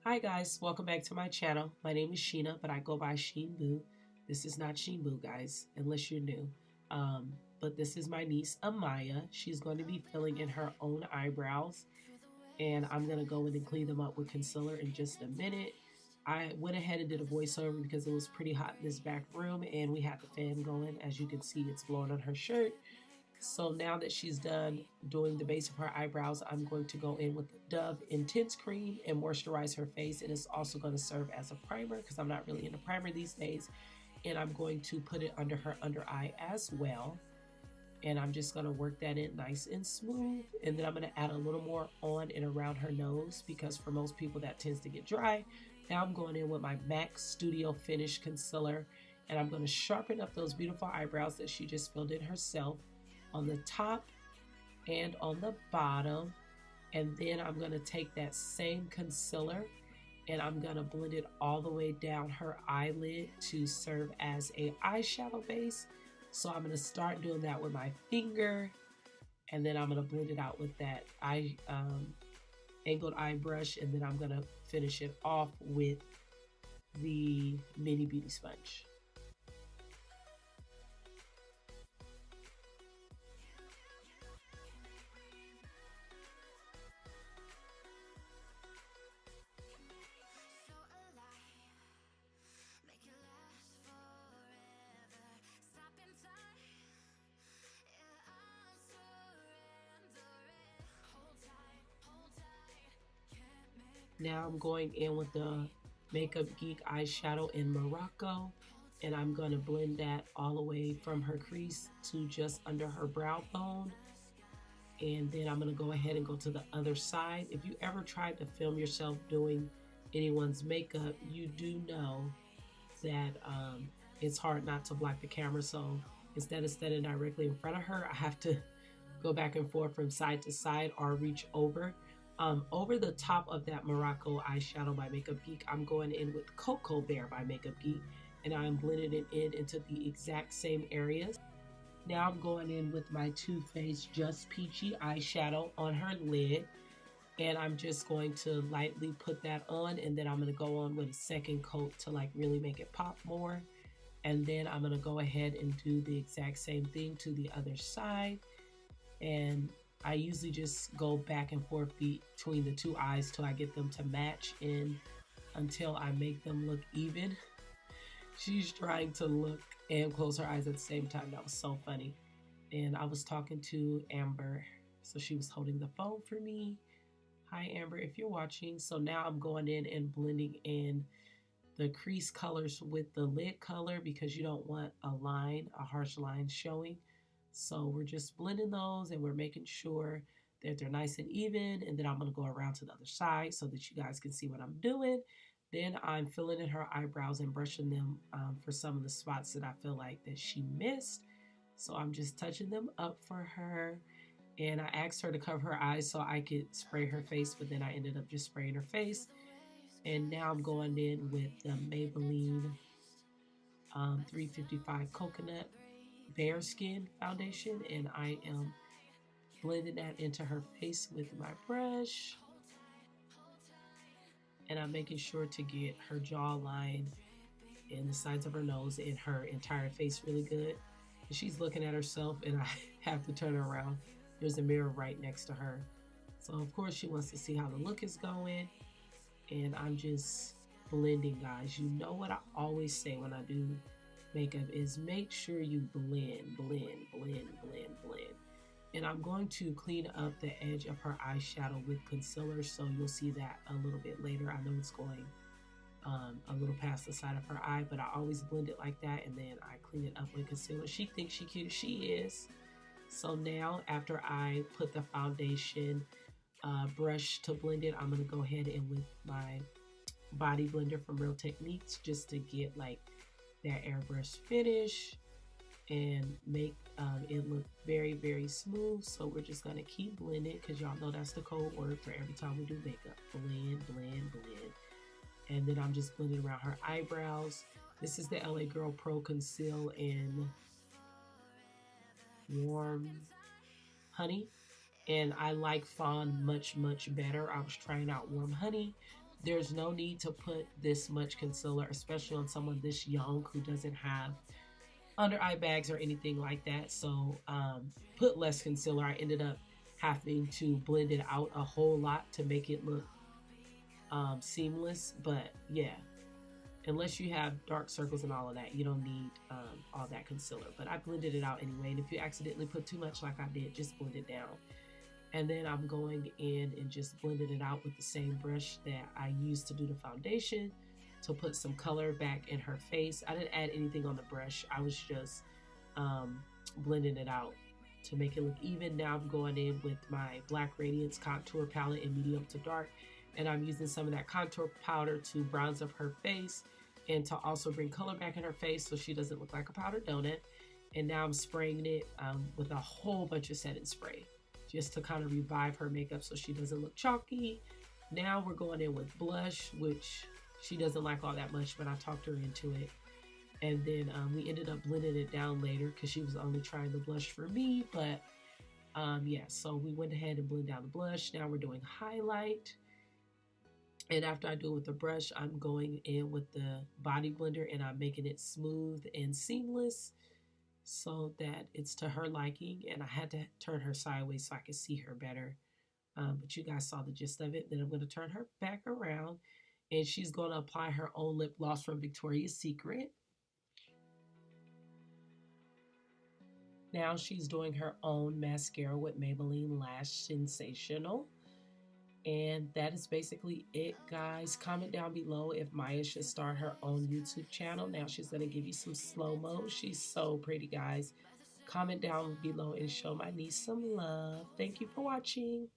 Hi guys, welcome back to my channel. My name is Sheena, but I go by SheenBoo. This is not SheenBoo, guys, unless you're new. But this is my niece, Mya. She's going to be filling in her own eyebrows, and I'm going to go in and clean them up with concealer in just a minute. I went ahead and did a voiceover because it was pretty hot in this back room, and we had the fan going. As you can see, it's blowing on her shirt. So now that she's done doing the base of her eyebrows, I'm going to go in with the Dove Intense Cream and moisturize her face. And it's also going to serve as a primer because I'm not really into primer these days. And I'm going to put it under her under eye as well. And I'm just going to work that in nice and smooth. And then I'm going to add a little more on and around her nose because for most people that tends to get dry. Now I'm going in with my MAC Studio Finish Concealer. And I'm going to sharpen up those beautiful eyebrows that she just filled in herself, on the top and on the bottom. And then I'm going to take that same concealer and I'm going to blend it all the way down her eyelid to serve as a eyeshadow base. So I'm going to start doing that with my finger, and then I'm going to blend it out with that angled eye brush, and then I'm going to finish it off with the mini beauty sponge. Now I'm going in with the Makeup Geek eyeshadow in Morocco, and I'm going to blend that all the way from her crease to just under her brow bone. And then I'm going to go ahead and go to the other side. If you ever tried to film yourself doing anyone's makeup, you do know that it's hard not to block the camera. So instead of standing directly in front of her, I have to go back and forth from side to side or reach over. Over the top of that Morocco eyeshadow by Makeup Geek, I'm going in with Cocoa Bear by Makeup Geek, and I'm blending it in into the exact same areas. Now I'm going in with my Too Faced Just Peachy eyeshadow on her lid, and I'm just going to lightly put that on, and then I'm going to go on with a second coat to like really make it pop more. And then I'm going to go ahead and do the exact same thing to the other side. And I usually just go back and forth between the two eyes till I get them to match and until I make them look even. She's trying to look and close her eyes at the same time. That was so funny. And I was talking to Amber, so she was holding the phone for me. Hi Amber, if you're watching. So now I'm going in and blending in the crease colors with the lid color because you don't want a line, a harsh line showing. So we're just blending those and we're making sure that they're nice and even. And then I'm going to go around to the other side so that you guys can see what I'm doing. Then I'm filling in her eyebrows and brushing them for some of the spots that I feel like that she missed. So I'm just touching them up for her. And I asked her to cover her eyes so I could spray her face, but then I ended up just spraying her face. And now I'm going in with the Maybelline 355 Coconut Bare Skin foundation, and I am blending that into her face with my brush, and I'm making sure to get her jawline and the sides of her nose and her entire face really good. And she's looking at herself and I have to turn her around. There's a mirror right next to her, so of course she wants to see how the look is going, and I'm just blending, guys. You know what I always say when I do makeup is make sure you blend. And I'm going to clean up the edge of her eyeshadow with concealer, so you'll see that a little bit later. I know it's going a little past the side of her eye, but I always blend it like that, and then I clean it up with concealer. She thinks she cute, she is. So now after I put the foundation brush to blend it, I'm going to go ahead and with my body blender from Real Techniques just to get like that airbrush finish and make it look very, very smooth. So we're just gonna keep blending because y'all know that's the code word for every time we do makeup. Blend. And then I'm just blending around her eyebrows. This is the LA Girl Pro Conceal in Warm Honey, and I like Fawn much better. I was trying out Warm Honey, There's no need to put this much concealer, especially on someone this young who doesn't have under eye bags or anything like that. So put less concealer. I ended up having to blend it out a whole lot to make it look seamless. But yeah, unless you have dark circles and all of that, you don't need all that concealer. But I blended it out anyway. And if you accidentally put too much like I did, just blend it down. And then I'm going in and just blending it out with the same brush that I used to do the foundation to put some color back in her face. I didn't add anything on the brush. I was just blending it out to make it look even. Now I'm going in with my Black Radiance contour palette in medium to dark, and I'm using some of that contour powder to bronze up her face and to also bring color back in her face so she doesn't look like a powdered donut. And now I'm spraying it with a whole bunch of setting spray just to kind of revive her makeup so she doesn't look chalky. Now we're going in with blush, which she doesn't like all that much, but I talked her into it. And then we ended up blending it down later because she was only trying the blush for me. But yeah, so we went ahead and blend down the blush. Now we're doing highlight. And after I do it with the brush, I'm going in with the body blender and I'm making it smooth and seamless so that it's to her liking. And I had to turn her sideways so I could see her better. But you guys saw the gist of it. Then I'm going to turn her back around and she's going to apply her own lip gloss from Victoria's Secret. Now she's doing her own mascara with Maybelline Lash Sensational. And that is basically it, guys. Comment down below if Mya should start her own YouTube channel. Now she's going to give you some slow-mo. She's so pretty, guys. Comment down below and show my niece some love. Thank you for watching.